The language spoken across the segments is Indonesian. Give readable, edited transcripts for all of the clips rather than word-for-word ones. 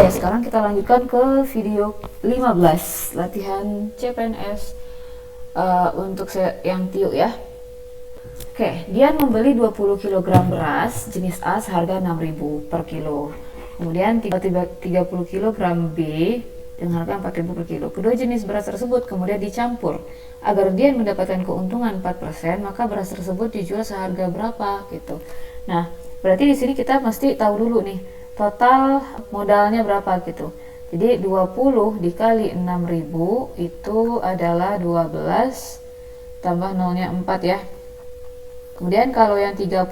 sekarang kita lanjutkan ke video 15 latihan CPNS untuk yang Tiu ya. Oke, Dian membeli 20 kg beras jenis A seharga 6.000 per kilo. Kemudian 30 kg B dengan harga 4.000 per kilo. Kedua jenis beras tersebut kemudian dicampur. Agar Dian mendapatkan keuntungan 4%, maka beras tersebut dijual seharga berapa gitu. Nah, berarti di sini kita mesti tahu dulu nih total modalnya berapa gitu. Jadi 20 dikali 6.000 itu adalah 12 tambah nolnya 4 ya. Kemudian kalau yang 30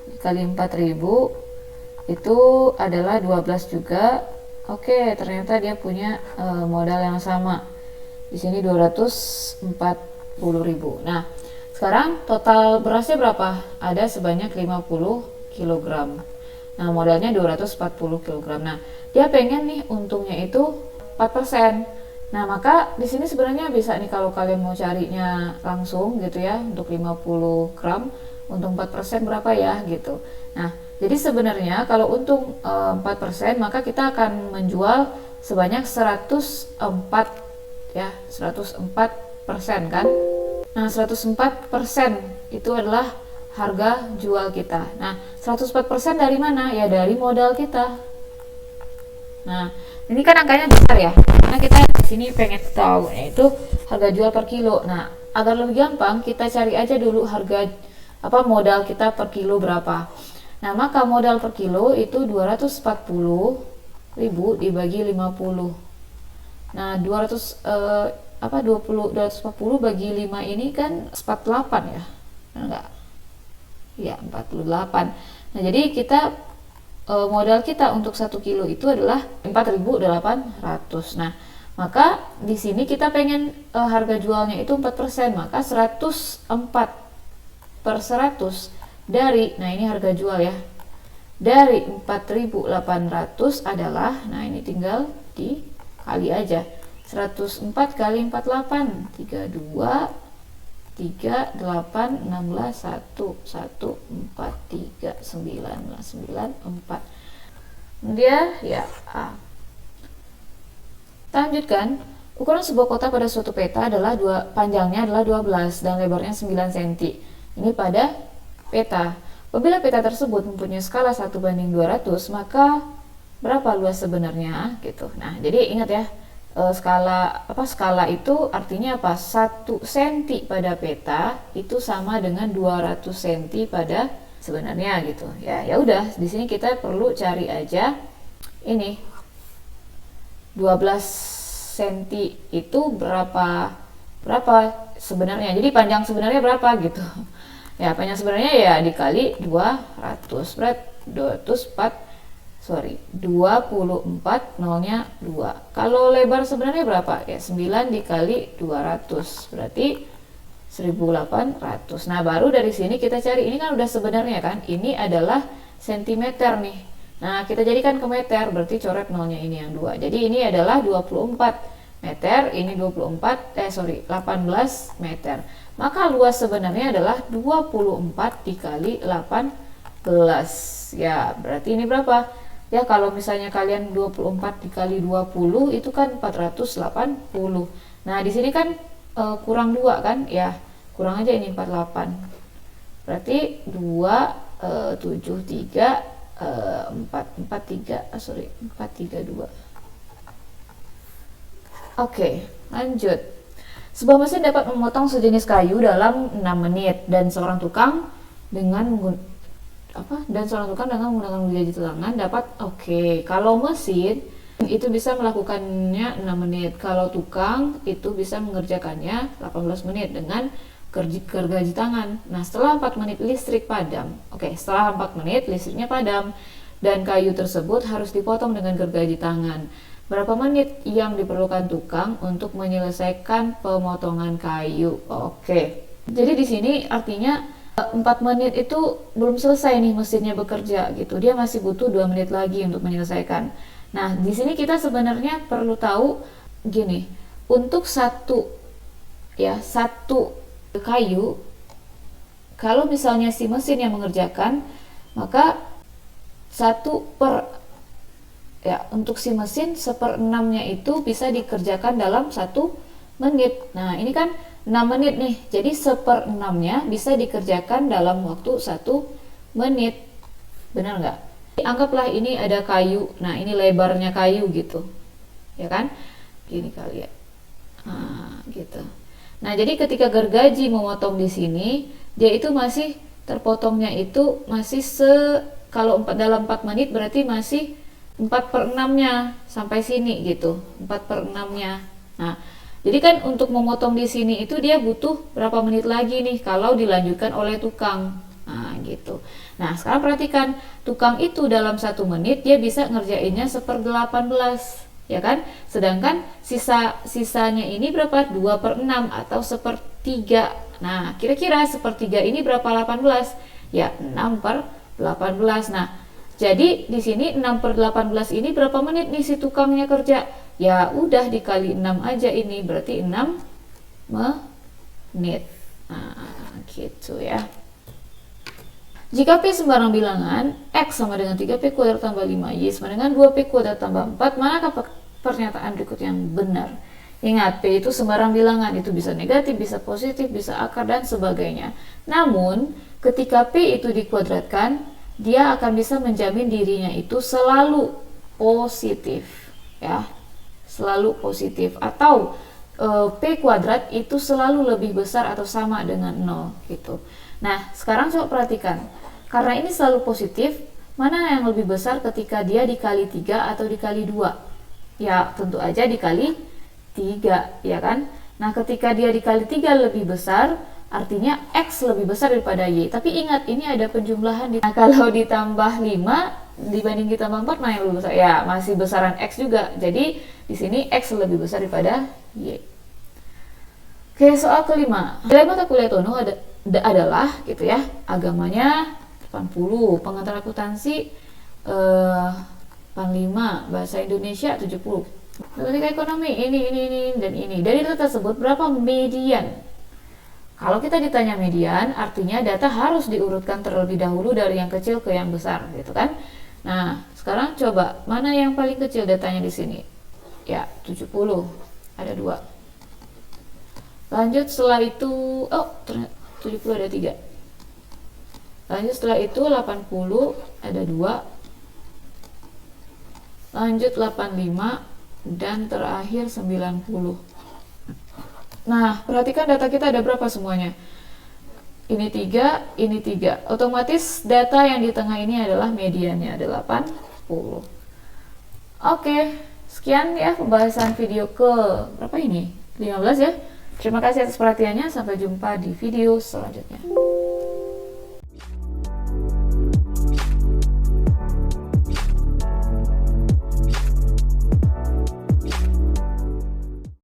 dikali 4.000 itu adalah 12 juga. Oke, ternyata dia punya modal yang sama. Di sini 240.000. Nah, sekarang total berasnya berapa? Ada sebanyak 50 kg. Nah, modalnya 240 kg. Nah, dia pengen nih untungnya itu 4%. Nah, maka di sini sebenarnya bisa nih kalau kalian mau carinya langsung gitu ya, untuk 50 gram untung 4% berapa ya gitu. Nah, jadi sebenarnya kalau untung 4%, maka kita akan menjual sebanyak 104 ya, 104% kan. Nah, 104% itu adalah harga jual kita. Nah, 104% dari mana? Ya dari modal kita. Nah, ini kan angkanya besar ya. Karena kita di sini pengen tahu yaitu harga jual per kilo. Nah, agar lebih gampang kita cari aja dulu harga modal kita per kilo berapa. Nah, maka modal per kilo itu 240.000 dibagi 50. Nah, 240 bagi 5 ini kan 48 ya. Enggak. Ya, 48. Nah, jadi kita modal kita untuk 1 kilo itu adalah 4.800. Nah, maka di sini kita pengen harga jualnya itu 4%, maka 104 per 100 dari, nah ini harga jual ya, dari 4.800 adalah, nah ini tinggal dikali aja, 104 kali 48, 32 3, 8, 16, 1, 1, 4, 3, 9, 4. Dia ya A. Kita lanjutkan. Ukuran sebuah kotak pada suatu peta adalah panjangnya adalah 12 dan lebarnya 9 cm. Ini pada peta. Apabila peta tersebut mempunyai skala 1:200, maka berapa luas sebenarnya gitu. Nah, jadi ingat ya, skala itu artinya apa? 1 cm pada peta itu sama dengan 200 cm pada sebenarnya gitu. Ya udah, di sini kita perlu cari aja ini 12 cm itu berapa sebenarnya. Jadi panjang sebenarnya berapa gitu. Ya, panjang sebenarnya ya dikali 200. Berat 24, nolnya 2. Kalau lebar sebenarnya berapa? Ya 9 dikali 200, berarti 1.800. Nah, baru dari sini kita cari, ini kan udah sebenarnya kan, ini adalah sentimeter nih. Nah, kita jadikan ke meter, berarti coret nolnya ini yang 2. Jadi ini adalah 24 meter, ini 18 meter. Maka luas sebenarnya adalah 24 dikali 18. Ya, berarti ini berapa? Ya, kalau misalnya kalian 24 dikali 20 itu kan 480. Nah, di sini kan kurang 2 kan? Ya, kurang aja ini 48. Berarti 2 7 3 432. Oke, lanjut. Sebuah mesin dapat memotong sejenis kayu dalam 6 menit dan seorang tukang dengan menggunakan gergaji tangan dapat, kalau mesin itu bisa melakukannya 6 menit, kalau tukang itu bisa mengerjakannya 18 menit dengan gergaji tangan. Nah, setelah 4 menit listriknya padam dan kayu tersebut harus dipotong dengan gergaji tangan. Berapa menit yang diperlukan tukang untuk menyelesaikan pemotongan kayu? Jadi di sini artinya 4 menit itu belum selesai nih mesinnya bekerja gitu. Dia masih butuh 2 menit lagi untuk menyelesaikan. Nah, di sini kita sebenarnya perlu tahu gini, untuk satu kayu, kalau misalnya si mesin yang mengerjakan, maka 1 per ya untuk si mesin 1/6-nya itu bisa dikerjakan dalam 1 menit. Nah ini kan 6 menit nih, jadi 1/6-nya bisa dikerjakan dalam waktu 1 menit. Benar nggak? Anggaplah ini ada kayu, nah ini lebarnya kayu gitu, ya kan? Gini kali ya, nah gitu. Nah jadi ketika gergaji memotong di sini, dia itu masih terpotongnya itu masih kalau dalam 4 menit berarti masih 4/6-nya sampai sini gitu, 4/6-nya. Nah jadi kan untuk memotong di sini itu dia butuh berapa menit lagi nih kalau dilanjutkan oleh tukang. Nah gitu. Nah sekarang perhatikan, tukang itu dalam 1 menit dia bisa ngerjainnya 1/18, ya kan? Sedangkan sisanya ini berapa? 2/6 atau 1/3. Nah kira-kira 1/3 ini berapa 18? Ya 6/18. Nah jadi di sini 6/18 ini berapa menit nih si tukangnya kerja? Ya udah dikali 6 aja, ini berarti 6 menit. Nah gitu ya. Jika P sembarang bilangan, X sama dengan 3P kuadrat tambah 5Y sama dengan 2P kuadrat tambah 4, manakah pernyataan berikut yang benar? Ingat, P itu sembarang bilangan, itu bisa negatif, bisa positif, bisa akar, dan sebagainya. Namun, ketika P itu dikuadratkan, dia akan bisa menjamin dirinya itu selalu positif, ya, selalu positif. Atau P kuadrat itu selalu lebih besar atau sama dengan 0 gitu. Nah sekarang coba perhatikan, karena ini selalu positif, mana yang lebih besar ketika dia dikali 3 atau dikali 2? Ya tentu aja dikali 3, ya kan? Nah ketika dia dikali 3 lebih besar, artinya X lebih besar daripada Y. Tapi ingat, ini ada penjumlahan. Nah kalau ditambah 5 dibanding ditambah 4, mana yang lebih besar? Ya masih besaran X juga, jadi di sini X lebih besar daripada Y. Oke, soal kelima. Nilai mata kuliah Tono adalah gitu ya, agamanya 80, pengantar akuntansi 85, bahasa Indonesia 70, matematika ekonomi ini dan ini. Dari data tersebut berapa median? Kalau kita ditanya median, artinya data harus diurutkan terlebih dahulu dari yang kecil ke yang besar gitu kan. Nah sekarang coba mana yang paling kecil datanya di sini? Ya 70, ada 2. Lanjut setelah itu, oh ternyata 70 ada 3. Lanjut setelah itu 80 ada 2. Lanjut 85 dan terakhir 90. Nah perhatikan data kita ada berapa semuanya? Ini 3, ini 3. Otomatis data yang di tengah ini adalah mediannya, ada 80. Oke, sekian ya pembahasan video ke berapa ini? 15 ya. Terima kasih atas perhatiannya, sampai jumpa di video selanjutnya.